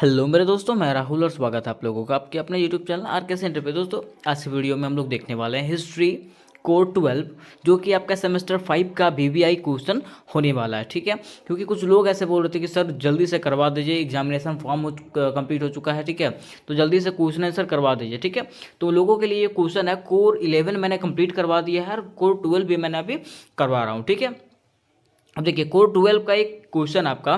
Hello मेरे दोस्तों, मैं राहुल और स्वागत है आप लोगों का आपके अपने यूट्यूब चैनल आर के सेंटर पे। दोस्तों आज की वीडियो में हम लोग देखने वाले हैं हिस्ट्री कोर 12, जो कि आपका सेमेस्टर 5 का वीवीआई क्वेश्चन होने वाला है। ठीक है, क्योंकि कुछ लोग ऐसे बोल रहे थे कि सर जल्दी से करवा दीजिए, एग्जामिनेशन फॉर्म कंप्लीट हो चुका है। ठीक है, तो जल्दी से क्वेश्चन आंसर करवा दीजिए। ठीक है, तो लोगों के लिए ये क्वेश्चन है। कोर 11 मैंने कंप्लीट करवा दिया है और कोर 12 भी मैंने अभी करवा रहा हूँ। ठीक है, अब देखिए कोर 12 का एक क्वेश्चन आपका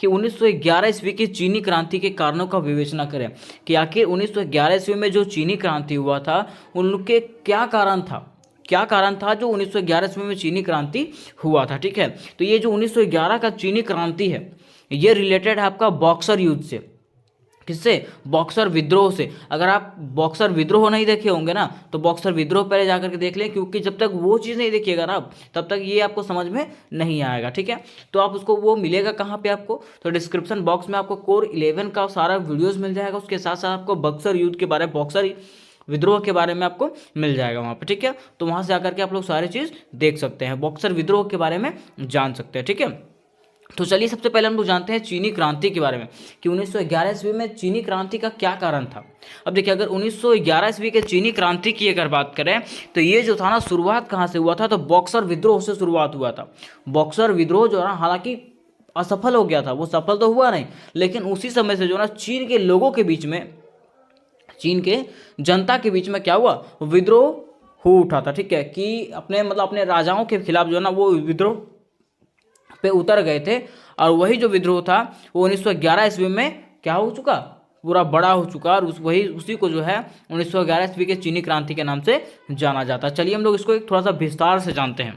कि 1911 ईस्वी की चीनी क्रांति के कारणों का विवेचना करें कि आखिर 1911 ईस्वी में जो चीनी क्रांति हुआ था उनके क्या कारण था, क्या कारण था जो 1911 ईस्वी में चीनी क्रांति हुआ था। ठीक है, तो ये जो 1911 का चीनी क्रांति है ये रिलेटेड है आपका बॉक्सर युद्ध से। किससे? बॉक्सर विद्रोह से। अगर आप बॉक्सर विद्रोह नहीं देखे होंगे ना तो बॉक्सर विद्रोह पहले जाकर के देख लें, क्योंकि जब तक वो चीज़ नहीं देखिएगा ना तब तक ये आपको समझ में नहीं आएगा। ठीक है, तो आप उसको वो मिलेगा कहाँ पे आपको, तो डिस्क्रिप्शन बॉक्स में आपको कोर 11 का सारा वीडियोज़ मिल जाएगा। उसके साथ साथ आपको बॉक्सर युद्ध के बारे में, बॉक्सर विद्रोह के बारे में आपको मिल जाएगा वहाँ पे। ठीक है, तो वहाँ से आकर के आप लोग सारी चीज़ देख सकते हैं, बॉक्सर विद्रोह के बारे में जान सकते हैं। ठीक है, तो चलिए सबसे पहले हम लोग जानते हैं चीनी क्रांति के बारे में कि 1911 ईस्वी में चीनी क्रांति का क्या कारण था। अब देखिए अगर 1911 ईस्वी के चीनी क्रांति की अगर बात करें तो ये जो था ना, शुरुआत कहाँ से हुआ था, तो बॉक्सर विद्रोह से शुरुआत हुआ था। बॉक्सर विद्रोह जो है ना, हालांकि असफल हो गया था, वो सफल तो हुआ नहीं, लेकिन उसी समय से जो ना चीन के लोगों के बीच में, चीन के जनता के बीच में क्या हुआ, विद्रोह हो उठा था। ठीक है, कि अपने अपने राजाओं के खिलाफ जो है ना वो विद्रोह पे उतर गए थे। और वही जो विद्रोह था वो 1911 ईस्वी में क्या हो चुका, पूरा बड़ा हो चुका, और वही उसी को जो है 1911 ईस्वी के चीनी क्रांति के नाम से जाना जाता है। चलिए हम लोग इसको एक थोड़ा सा विस्तार से जानते हैं।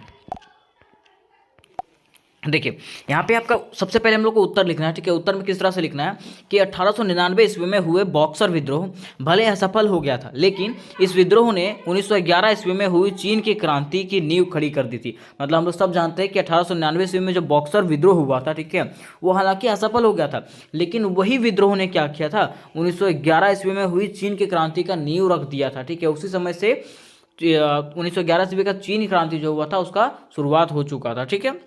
देखिए यहाँ पे आपका सबसे पहले हम लोग को उत्तर लिखना है। ठीक है, उत्तर में किस तरह से लिखना है कि 1899 ईस्वी में हुए बॉक्सर विद्रोह भले असफल हो गया था, लेकिन इस विद्रोह ने 1911 ईस्वी में हुई चीन की क्रांति की नींव खड़ी कर दी थी। मतलब हम लोग सब जानते हैं कि 1899 ईस्वी में जो बॉक्सर विद्रोह हुआ था, ठीक है, वो हालांकि असफल हो गया था, लेकिन वही विद्रोह ने क्या किया था, 1911 ईस्वी में हुई चीन की क्रांति का नींव रख दिया था। ठीक है, उसी समय से 1911 ईस्वी का चीन क्रांति जो हुआ था उसका शुरुआत हो चुका था। ठीक है,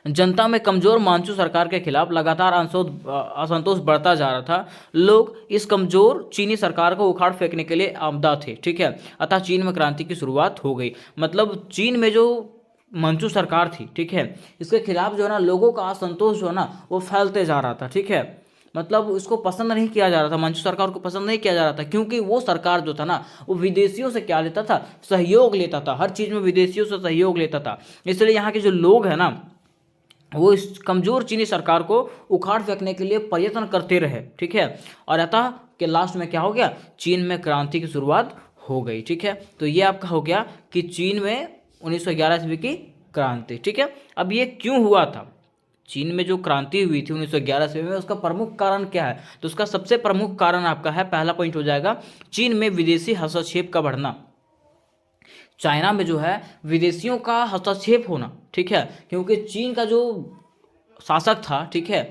जनता में कमजोर मांचू सरकार के खिलाफ लगातार असंतोष बढ़ता जा रहा था। लोग इस कमजोर चीनी सरकार को उखाड़ फेंकने के लिए आमदा थे। ठीक है, अतः चीन में क्रांति की शुरुआत हो गई। मतलब चीन में जो मंचू सरकार थी, ठीक है, इसके खिलाफ जो है ना लोगों का असंतोष जो है ना वो फैलते जा रहा था। ठीक है, मतलब इसको पसंद नहीं किया जा रहा था, मंचू सरकार को पसंद नहीं किया जा रहा था, क्योंकि वो सरकार जो था ना वो विदेशियों से क्या लेता था, सहयोग लेता था, हर चीज़ में विदेशियों से सहयोग लेता था। इसलिए यहाँ के जो लोग हैं ना वो इस कमजोर चीनी सरकार को उखाड़ फेंकने के लिए प्रयत्न करते रहे। ठीक है, और अतः के लास्ट में क्या हो गया, चीन में क्रांति की शुरुआत हो गई। ठीक है, तो ये आपका हो गया कि चीन में 1911 ईस्वी की क्रांति। ठीक है, अब ये क्यों हुआ था, चीन में जो क्रांति हुई थी 1911 ईस्वी में, उसका प्रमुख कारण क्या है, तो उसका सबसे प्रमुख कारण आपका है, पहला पॉइंट हो जाएगा, चीन में विदेशी हस्तक्षेप का बढ़ना। चाइना में जो है विदेशियों का हस्तक्षेप होना। ठीक है, क्योंकि चीन का जो शासक था, ठीक है,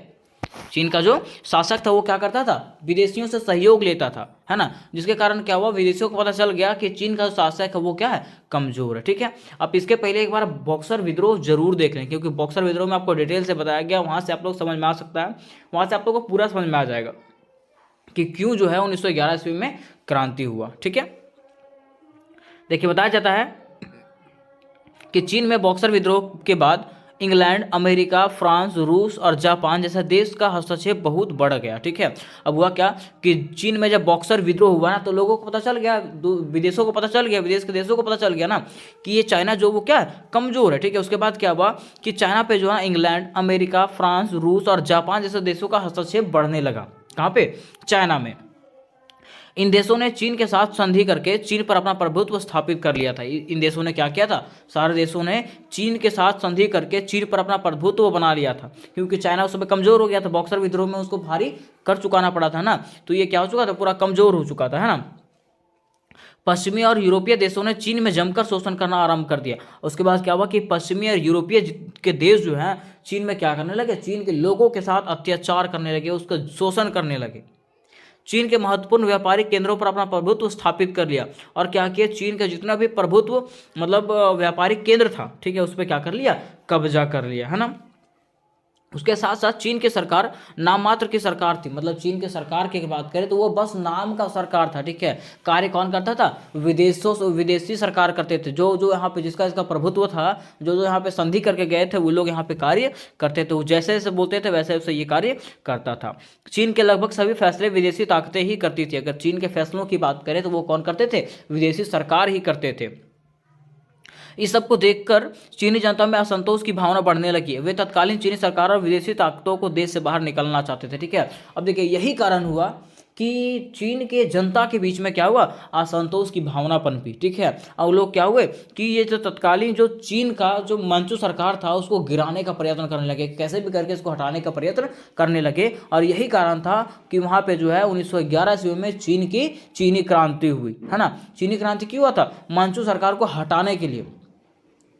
चीन का जो शासक था वो क्या करता था, विदेशियों से सहयोग लेता था, है ना, जिसके कारण क्या हुआ, विदेशियों को पता चल गया कि चीन का जो शासक है वो क्या है, कमजोर है। ठीक है, अब इसके पहले एक बार बॉक्सर विद्रोह जरूर देख लें, क्योंकि बॉक्सर विद्रोह में आपको डिटेल से बताया गया, वहाँ से आप लोग समझ में आ सकता है, वहाँ से आप लोग को पूरा समझ में आ जाएगा कि क्यों जो है 1911 ईस्वी में क्रांति हुआ। ठीक है, देखिए बताया जाता है कि चीन में बॉक्सर विद्रोह के बाद इंग्लैंड, अमेरिका, फ्रांस, रूस और जापान जैसा देश का हस्तक्षेप बहुत बढ़ गया। ठीक है, अब हुआ क्या कि चीन में जब बॉक्सर विद्रोह हुआ ना तो लोगों को पता चल गया, विदेशों को पता चल गया, विदेश के देशों को पता चल गया ना कि ये चाइना जो वो क्या है, कमजोर है। ठीक है, उसके बाद क्या हुआ कि चाइना पे जो है इंग्लैंड, अमेरिका, फ्रांस, रूस और जापान जैसे देशों का हस्तक्षेप बढ़ने लगा। कहाँ पे, चाइना में। इन देशों ने चीन के साथ संधि करके चीन पर अपना प्रभुत्व स्थापित कर लिया था। इन देशों ने क्या किया था, सारे देशों ने चीन के साथ संधि करके चीन पर अपना प्रभुत्व बना लिया था, क्योंकि चाइना उस समय कमजोर हो गया था, बॉक्सर विद्रोह में उसको भारी कर चुकाना पड़ा था ना, तो ये क्या हो चुका था, पूरा कमजोर हो चुका था, है ना। पश्चिमी और यूरोपीय देशों ने चीन में जमकर शोषण करना आरंभ कर दिया। उसके बाद क्या हुआ कि पश्चिमी और यूरोपीय के देश जो हैं चीन में क्या करने लगे, चीन के लोगों के साथ अत्याचार करने लगे, उसका शोषण करने लगे। चीन के महत्वपूर्ण व्यापारिक केंद्रों पर अपना प्रभुत्व स्थापित कर लिया, और क्या किया, चीन का जितना भी प्रभुत्व व्यापारिक केंद्र था, ठीक है, उस पर क्या कर लिया, कब्जा कर लिया, है ना। उसके साथ साथ चीन की सरकार नाम मात्र की सरकार थी, मतलब चीन की सरकार की बात करें तो वो बस नाम का सरकार था, ठीक है। कार्य कौन करता था? विदेशी सरकार करते थे, जो जो यहाँ पे जिसका इसका प्रभुत्व था, जो जो यहाँ पे संधि करके गए थे वो लोग यहाँ पे कार्य करते थे, वो जैसे जैसे बोलते थे वैसे वैसे ये कार्य करता था। चीन के लगभग सभी फैसले विदेशी ताकतें ही करती थी। अगर चीन के फैसलों की बात करें तो वो कौन करते थे? विदेशी सरकार ही करते थे। इस सब को देखकर चीनी जनता में असंतोष की भावना बढ़ने लगी। वे तत्कालीन चीनी सरकार और विदेशी ताकतों को देश से बाहर निकलना चाहते थे, ठीक है। अब देखिए यही कारण हुआ कि चीन के जनता के बीच में क्या हुआ? असंतोष की भावना पनपी, ठीक है। और लोग क्या हुए कि ये जो तत्कालीन जो चीन का जो मंचू सरकार था उसको गिराने का प्रयत्न करने लगे, कैसे भी करके इसको हटाने का प्रयत्न करने लगे। और यही कारण था कि वहाँ पे जो है 1911 ईस्वी में चीन की चीनी क्रांति हुई, है ना। चीनी क्रांति क्यों हुआ था? मंचू सरकार को हटाने के लिए,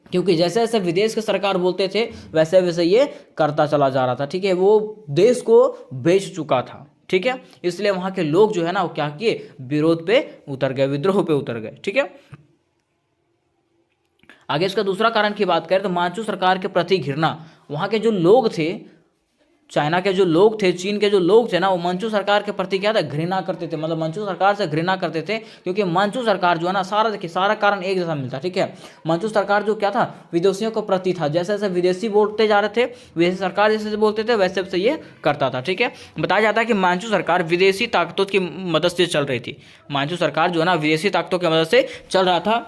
क्योंकि जैसे जैसे विदेश के सरकार बोलते थे वैसे वैसे ये करता चला जा रहा था, ठीक है। वो देश को बेच चुका था, ठीक है। इसलिए वहाँ के लोग जो है ना वो क्या किए? विरोध पे उतर गए, विद्रोह पे उतर गए, ठीक है। आगे इसका दूसरा कारण की बात करें तो मांचू सरकार के प्रति घृणा। वहाँ के जो लोग थे, चाइना के जो लोग थे, चीन के जो लोग थे ना, वो मंचू सरकार के प्रति क्या था? घृणा करते थे, मतलब मंचू सरकार से घृणा करते थे। क्योंकि मंचू सरकार जो है ना, सारा देखिए सारा कारण एक जैसा मिलता, ठीक है। मंचू सरकार जो क्या था? विदेशियों के प्रति था। जैसे जैसे विदेशी बोलते जा रहे थे, विदेशी सरकार जैसे बोलते थे वैसे वैसे ये करता था, ठीक है। बताया जाता है कि मंचू सरकार विदेशी ताकतों की मदद से चल रही थी। मंचू सरकार जो है ना विदेशी ताकतों की मदद से चल रहा था।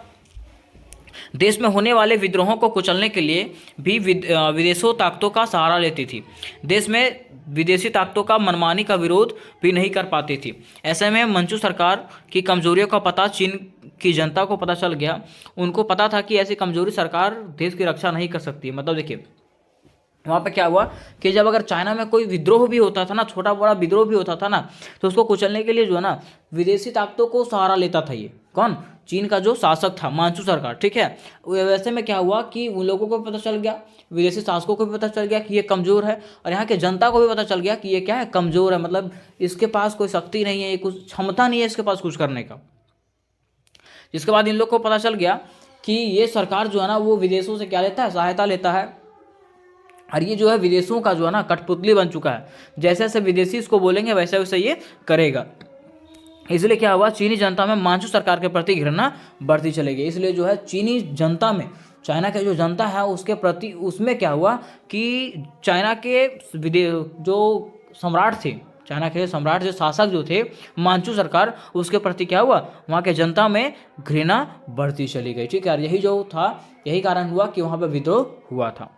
देश में होने वाले विद्रोहों को कुचलने के लिए भी विदेशों ताकतों का सहारा लेती थी। देश में विदेशी ताकतों का मनमानी का विरोध भी नहीं कर पाती थी। ऐसे में मंचू सरकार की कमजोरियों का पता चीन की जनता को पता चल गया। उनको पता था कि ऐसी कमजोरी सरकार देश की रक्षा नहीं कर सकती। मतलब देखिए वहाँ पे क्या हुआ कि जब अगर चाइना में कोई विद्रोह भी होता था ना, छोटा बड़ा विद्रोह भी होता था ना, तो उसको कुचलने के लिए जो है ना विदेशी ताकतों को सहारा लेता था। ये कौन? चीन का जो शासक था मंचू सरकार, ठीक है। वैसे में क्या हुआ कि उन लोगों को भी पता चल गया, विदेशी शासकों को भी पता चल गया कि ये कमज़ोर है, और यहाँ के जनता को भी पता चल गया कि ये क्या है? कमज़ोर है, मतलब इसके पास कोई शक्ति नहीं है, ये कुछ क्षमता नहीं है इसके पास कुछ करने का। जिसके बाद इन लोग को पता चल गया कि ये सरकार जो है ना वो विदेशों से क्या लेता है? सहायता लेता है। और ये जो है विदेशों का जो है ना कठपुतली बन चुका है। जैसे जैसे विदेशी इसको बोलेंगे वैसे वैसे ये करेगा। इसलिए क्या हुआ? चीनी जनता में मंचू सरकार के प्रति घृणा बढ़ती चली गई। इसलिए जो है चीनी जनता में, चाइना के जो जनता है उसके प्रति, उसमें क्या हुआ कि चाइना के जो सम्राट थे, चाइना के सम्राट जो शासक जो थे मंचू सरकार, उसके प्रति क्या हुआ? वहाँ के जनता में घृणा बढ़ती चली गई, ठीक है। यही जो था, यही कारण हुआ कि वहाँ पर विद्रोह हुआ था।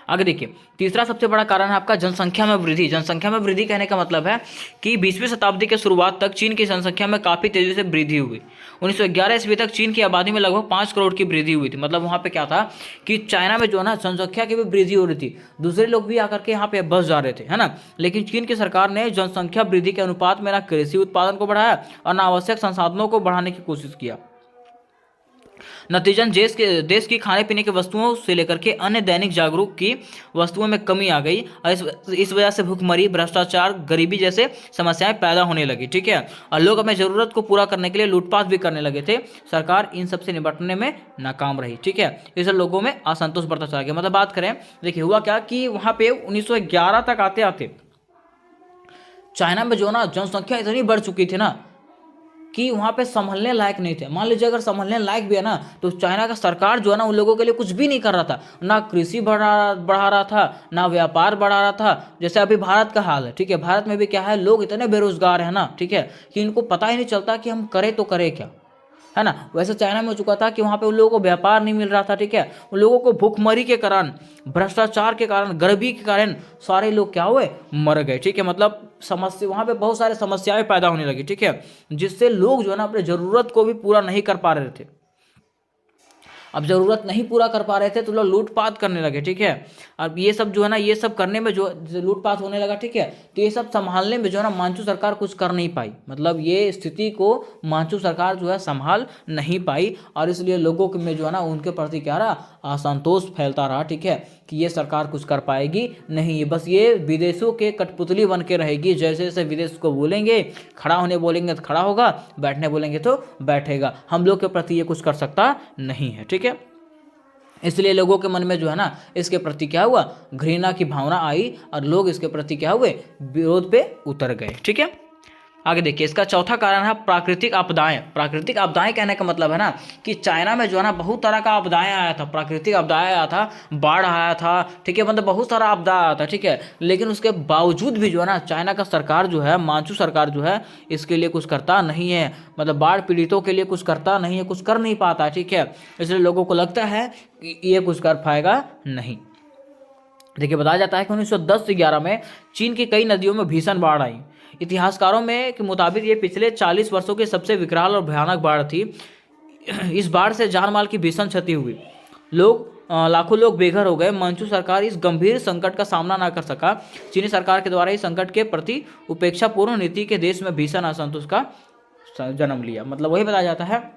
आगे देखिए तीसरा सबसे बड़ा कारण है आपका जनसंख्या में वृद्धि। जनसंख्या में वृद्धि कहने का मतलब है कि 20वीं शताब्दी के शुरुआत तक चीन की जनसंख्या में काफ़ी तेजी से वृद्धि हुई। 1911 ईस्वी तक चीन की आबादी में लगभग 5 करोड़ की वृद्धि हुई थी। मतलब वहाँ पे क्या था कि चाइना में जो है ना जनसंख्या की भी वृद्धि हो रही थी, दूसरे लोग भी आकर के यहाँ पे बस जा रहे थे, है ना। लेकिन चीन की सरकार ने जनसंख्या वृद्धि के अनुपात में ना कृषि उत्पादन को बढ़ाया और ना आवश्यक संसाधनों को बढ़ाने की कोशिश किया। नतीजन देश की खाने पीने की वस्तुओं से लेकर के अन्य दैनिक जागरूक की वस्तुओं में कमी आ गई और इस वजह से भूखमरी, भ्रष्टाचार, गरीबी जैसे समस्याएं पैदा होने लगी, ठीक है। और लोग अपने जरूरत को पूरा करने के लिए लूटपाट भी करने लगे थे। सरकार इन सब से निपटने में नाकाम रही, ठीक है। इससे लोगों में असंतोष बढ़ता चला गया। मतलब बात करें, देखिए हुआ क्या कि वहाँ पे 1911 तक आते आते चाइना में जो ना जनसंख्या इतनी बढ़ चुकी थी ना कि वहाँ पे संभलने लायक नहीं थे। मान लीजिए अगर संभलने लायक भी है ना, तो चाइना का सरकार जो है ना उन लोगों के लिए कुछ भी नहीं कर रहा था। ना कृषि बढ़ा रहा था, ना व्यापार बढ़ा रहा था। जैसे अभी भारत का हाल है, ठीक है। भारत में भी क्या है, लोग इतने बेरोजगार हैं ना, ठीक है, कि इनको पता ही नहीं चलता कि हम करें तो करें क्या, है ना। वैसे चाइना में हो चुका था कि वहाँ पे उन लोगों को व्यापार नहीं मिल रहा था, ठीक है। उन लोगों को भूखमरी के कारण, भ्रष्टाचार के कारण, गरीबी के कारण सारे लोग क्या हुए? मर गए, ठीक है। मतलब समस्या, वहाँ पे बहुत सारे समस्याएं पैदा होने लगी, ठीक है, जिससे लोग जो है ना अपने ज़रूरत को भी पूरा नहीं कर पा रहे थे। अब ज़रूरत नहीं पूरा कर पा रहे थे तो लोग लूटपाट करने लगे, ठीक है। अब ये सब जो है ना, ये सब करने में जो लूटपाट होने लगा, ठीक है, तो ये सब संभालने में जो है ना मंचू सरकार कुछ कर नहीं पाई। मतलब ये स्थिति को मंचू सरकार जो है संभाल नहीं पाई और इसलिए लोगों में जो है ना उनके प्रति क्या रहा? असंतोष फैलता रहा, ठीक है, कि ये सरकार कुछ कर पाएगी नहीं, बस ये विदेशों के कठपुतली बन के रहेगी। जैसे जैसे विदेश को बोलेंगे, खड़ा होने बोलेंगे तो खड़ा होगा, बैठने बोलेंगे तो बैठेगा। हम लोग के प्रति ये कुछ कर सकता नहीं है, ठीक है। इसलिए लोगों के मन में जो है ना इसके प्रति क्या हुआ, घृणा की भावना आई और लोग इसके प्रति क्या हुए, विरोध पे उतर गए। ठीक है, आगे देखिए इसका चौथा कारण है प्राकृतिक आपदाएं। प्राकृतिक आपदाएं कहने का मतलब है ना कि चाइना में जो है ना बहुत तरह का आपदाएं आया था, प्राकृतिक आपदाएं आया था, बाढ़ आया था, ठीक है, मतलब बहुत सारा आपदा आया था। ठीक है, लेकिन उसके बावजूद भी जो है ना चाइना का सरकार जो है, मांचू सरकार जो है इसके लिए कुछ करता नहीं है, मतलब बाढ़ पीड़ितों के लिए कुछ करता नहीं है, कुछ कर नहीं पाता। ठीक है, इसलिए लोगों को लगता है कि ये कुछ कर पाएगा नहीं। देखिए बताया जाता है कि 1910 से 11 में चीन की कई नदियों में भीषण बाढ़ आई। इतिहासकारों में के मुताबिक ये पिछले 40 वर्षों की सबसे विकराल और भयानक बाढ़ थी। इस बाढ़ से जान माल की भीषण क्षति हुई, लाखों लोग बेघर हो गए। मंचू सरकार इस गंभीर संकट का सामना न कर सका। चीनी सरकार के द्वारा इस संकट के प्रति उपेक्षापूर्ण नीति के देश में भीषण असंतोष का जन्म लिया। मतलब वही बताया जाता है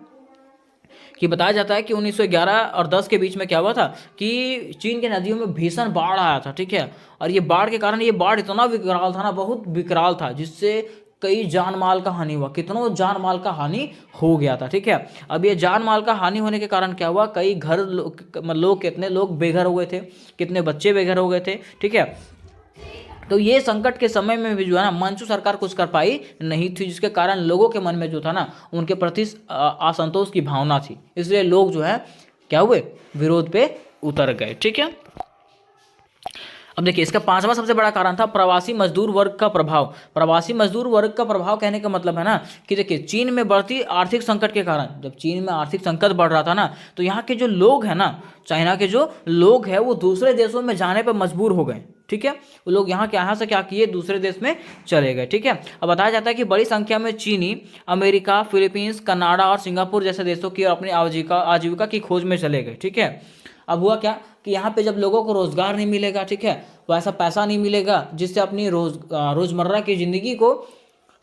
कि 1911 और 10 के बीच में क्या हुआ था कि चीन के नदियों में भीषण बाढ़ आया था। ठीक है, और ये बाढ़ के कारण, ये बाढ़ इतना विकराल था ना, बहुत विकराल था, जिससे कई जान माल का हानि हुआ, कितनों जान माल का हानि हो गया था। ठीक है, अब ये जान माल का हानि होने के कारण क्या हुआ, कई घर लोग कितने लोग बेघर हो गए थे, कितने बच्चे बेघर हो गए थे। ठीक है, तो ये संकट के समय में भी जो है ना मंचू सरकार कुछ कर पाई नहीं थी, जिसके कारण लोगों के मन में जो था ना उनके प्रति असंतोष की भावना थी। इसलिए लोग जो है क्या हुए, विरोध पे उतर गए। ठीक है, अब देखिए इसका पांचवा सबसे बड़ा कारण था प्रवासी मजदूर वर्ग का प्रभाव। प्रवासी मजदूर वर्ग का प्रभाव कहने का मतलब है ना कि देखिए चीन में बढ़ती आर्थिक संकट के कारण, जब चीन में आर्थिक संकट बढ़ रहा था ना, तो यहाँ के जो लोग हैं ना, चाइना के जो लोग हैं, वो दूसरे देशों में जाने पर मजबूर हो गए। ठीक है, वो लोग यहाँ से क्या किए, दूसरे देश में चले गए। ठीक है, अब बताया जाता है कि बड़ी संख्या में चीनी अमेरिका, फिलीपींस, कनाडा और सिंगापुर जैसे देशों की अपनी आजीविका की खोज में चले गए। ठीक है, अब हुआ क्या कि यहाँ पे जब लोगों को रोजगार नहीं मिलेगा, ठीक है, वैसा पैसा नहीं मिलेगा जिससे अपनी रोजमर्रा की जिंदगी को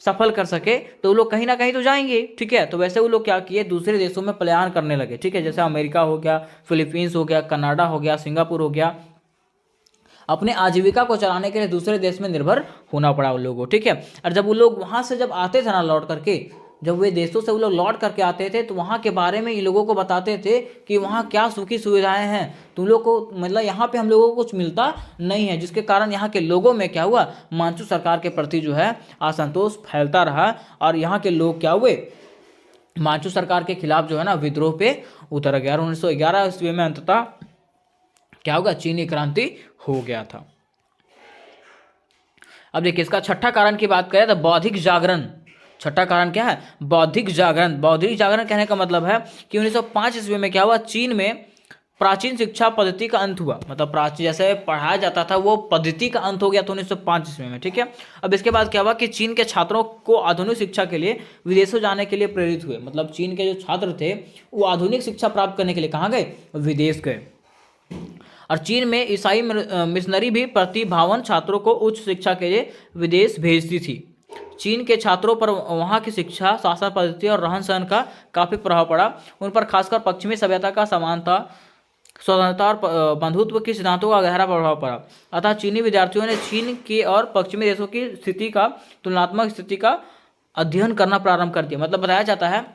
सफल कर सके, तो वो लोग कहीं ना कहीं तो जाएंगे। ठीक है, तो वैसे वो लोग क्या किए, दूसरे देशों में पलायन करने लगे। ठीक है, जैसे अमेरिका हो गया, फिलीपींस हो गया, कनाडा हो गया, सिंगापुर हो गया। अपने आजीविका को चलाने के लिए दूसरे देश में निर्भर होना पड़ा उन लोगों को। ठीक है, और जब वो लोग वहाँ से जब आते थे ना लौट करके, जब वे देशों से वो लोग लौट करके आते थे, तो वहाँ के बारे में इन लोगों को बताते थे कि वहाँ क्या सुखी सुविधाएं हैं, तुम लोग को मतलब यहाँ पे हम लोगों को कुछ मिलता नहीं है, जिसके कारण यहाँ के लोगों में क्या हुआ, मांचू सरकार के प्रति जो है असंतोष फैलता रहा, और यहाँ के लोग क्या हुए, मांचू सरकार के खिलाफ जो है ना विद्रोह पे उतर गया। 1911 ईस्वी में अंततः क्या होगा, चीनी क्रांति हो गया था। अब देखिए इसका छठा कारण की बात करें तो बौद्धिक जागरण। छठा कारण क्या है, बौद्धिक जागरण। बौद्धिक जागरण कहने का मतलब है कि 1905 ईस्वी में क्या हुआ, चीन में प्राचीन शिक्षा पद्धति का अंत हुआ। मतलब प्राचीन जैसे पढ़ाया जाता था वो पद्धति का अंत हो गया था 1905 ईस्वी में। ठीक है, अब इसके बाद क्या हुआ कि चीन के छात्रों को आधुनिक शिक्षा के लिए विदेशों जाने के लिए प्रेरित हुए। मतलब चीन के जो छात्र थे वो आधुनिक शिक्षा प्राप्त करने के लिए कहाँ गए, विदेश गए। और चीन में ईसाई मिशनरी भी प्रतिभावान छात्रों को उच्च शिक्षा के लिए विदेश भेजती थी। चीन के छात्रों पर वहाँ की शिक्षा, शासन पद्धति और रहन सहन का काफ़ी प्रभाव पड़ा। उन पर खासकर पश्चिमी सभ्यता का समानता, स्वतंत्रता और बंधुत्व के सिद्धांतों का गहरा प्रभाव पड़ा। अतः चीनी विद्यार्थियों ने चीन के और पश्चिमी देशों की स्थिति का, तुलनात्मक स्थिति का अध्ययन करना प्रारंभ कर दिया। मतलब बताया जाता है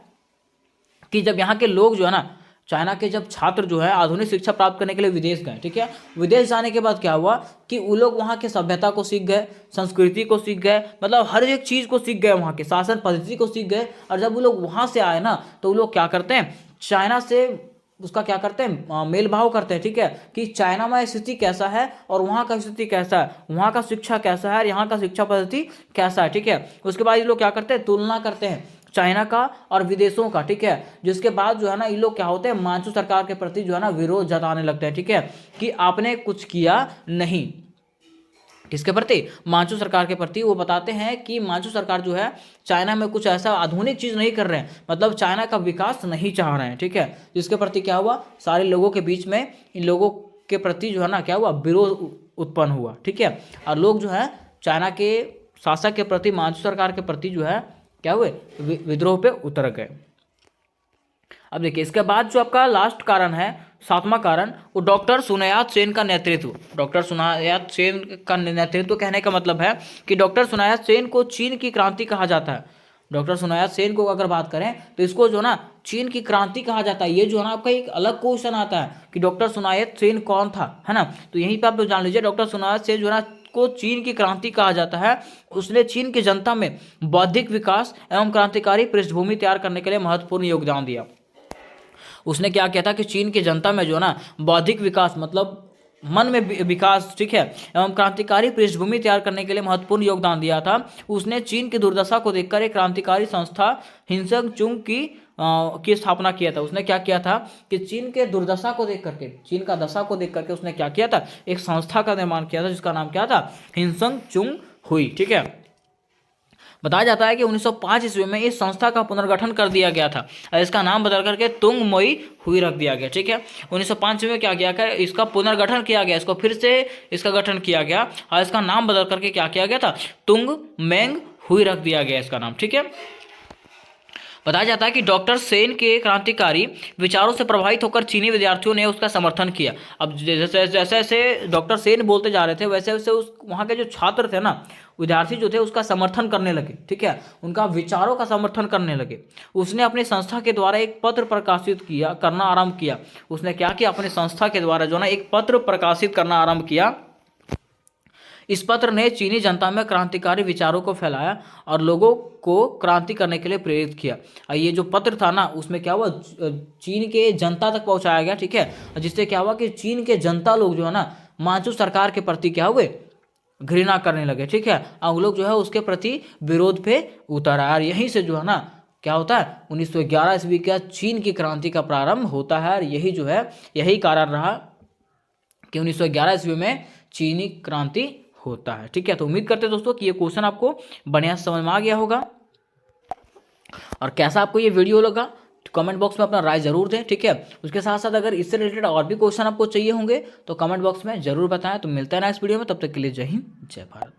कि जब यहाँ के लोग जो है ना, चाइना के जब छात्र जो है आधुनिक शिक्षा प्राप्त करने के लिए विदेश गए। ठीक है, विदेश जाने के बाद क्या हुआ कि वो लोग वहाँ के सभ्यता को सीख गए, संस्कृति को सीख गए, मतलब हर एक चीज़ को सीख गए, वहाँ के शासन पद्धति को सीख गए। और जब वो लोग वहाँ से आए ना, तो वो लोग क्या करते हैं, चाइना से उसका क्या करते हैं, मेल भाव करते हैं। ठीक है, कि चाइना में स्थिति कैसा है और वहाँ का स्थिति कैसा है, वहाँ का शिक्षा कैसा है और यहाँ का शिक्षा पद्धति कैसा है। ठीक है, उसके बाद ये लोग क्या करते हैं, तुलना करते हैं चाइना का और विदेशों का। ठीक है, जिसके बाद जो है ना ये लोग क्या होते हैं, मांचू सरकार के प्रति जो है ना विरोध जताने लगते हैं। ठीक है, कि आपने कुछ किया नहीं, किसके प्रति, मांचू सरकार के प्रति। वो बताते हैं कि मांचू सरकार जो है चाइना में कुछ ऐसा आधुनिक चीज़ नहीं कर रहे हैं, मतलब चाइना का विकास नहीं चाह रहे हैं। ठीक है, जिसके प्रति क्या हुआ, सारे लोगों के बीच में इन लोगों के प्रति जो है ना क्या हुआ, विरोध उत्पन्न हुआ। ठीक है, और लोग जो है चाइना के शासक के प्रति, मांचू सरकार के प्रति जो है क्या हुए, विद्रोह पे उतर गए। अब देखिए इसके बाद जो आपका लास्ट कारण है, सातवां कारण, वो डॉक्टर सुनयात सेन का नेतृत्व। डॉक्टर सुनयात सेन का नेतृत्व कहने का मतलब है कि डॉक्टर सुनयात सेन को चीन की क्रांति कहा जाता है। डॉक्टर सुनाया सेन को अगर बात करें तो इसको जो ना चीन की क्रांति कहा जाता है। ये जो है ना आपका एक अलग क्वेश्चन आता है कि डॉक्टर सुनायत सेन कौन था, है ना। तो यहीं पे आप लोग जान लीजिए डॉक्टर सुनायत सेन जो है ना को चीन की क्रांति कहा जाता है। उसने चीन की जनता में बौद्धिक विकास एवं क्रांतिकारी पृष्ठभूमि तैयार करने के लिए महत्वपूर्ण योगदान दिया। उसने क्या किया था कि चीन की जनता में जो है ना बौद्धिक विकास मतलब मन में विकास, ठीक है, एवं क्रांतिकारी पृष्ठभूमि तैयार करने के लिए महत्वपूर्ण योगदान दिया था। उसने चीन की दुर्दशा को देखकर एक क्रांतिकारी संस्था हिंसंग चुंग की स्थापना किया था। उसने क्या किया था कि चीन के दुर्दशा को देख करके, चीन का दशा को देख करके उसने क्या किया था, एक संस्था का निर्माण किया था जिसका नाम क्या था, हिंसंग चुंग हुई, ठीक है। बताया जाता है कि 1905 ईस्वी में इस संस्था का पुनर्गठन कर दिया गया था और इसका नाम बदल करके तुंग मोई हुई रख दिया गया, ठीक है। 1905 में क्या किया गया, इसका पुनर्गठन किया गया, इसको फिर से इसका गठन किया गया और इसका नाम बदल करके क्या किया गया था, तुंग मेंग हुई रख दिया गया इसका नाम, ठीक है। बताया जाता है कि डॉक्टर सेन के क्रांतिकारी विचारों से प्रभावित होकर चीनी विद्यार्थियों ने उसका समर्थन किया। अब जैसे जैसे डॉक्टर सेन बोलते जा रहे थे वैसे वैसे उस वहाँ के जो छात्र थे ना, विद्यार्थी जो थे उसका समर्थन करने लगे, ठीक है, उनका विचारों का समर्थन करने लगे। उसने अपनी संस्था के द्वारा एक पत्र प्रकाशित करना आरंभ किया। उसने क्या किया, अपनी संस्था के द्वारा जो ना एक पत्र प्रकाशित करना आरंभ किया। इस पत्र ने चीनी जनता में क्रांतिकारी विचारों को फैलाया और लोगों को क्रांति करने के लिए प्रेरित किया। और ये जो पत्र था ना उसमें क्या हुआ, चीन के जनता तक पहुंचाया गया, ठीक है, जिससे क्या हुआ कि चीन के जनता लोग जो है ना मांचू सरकार के प्रति क्या हुए, घृणा करने लगे, ठीक है, और लोग जो है उसके प्रति विरोध पे उतर आए। और यहीं से जो है ना क्या होता है, 1911 ईस्वी का चीन की क्रांति का प्रारंभ होता है। और यही जो है यही कारण रहा कि 1911 ईस्वी में चीनी क्रांति होता है, ठीक है। तो उम्मीद करते हैं दोस्तों कि ये क्वेश्चन आपको बढ़िया समझ में आ गया होगा। और कैसा आपको ये वीडियो लगा तो कमेंट बॉक्स में अपना राय जरूर दें, ठीक है। उसके साथ साथ अगर इससे रिलेटेड और भी क्वेश्चन आपको चाहिए होंगे तो कमेंट बॉक्स में जरूर बताएं। तो मिलता है नेक्स्ट वीडियो में, तब तक के लिए जय हिंद जय भारत।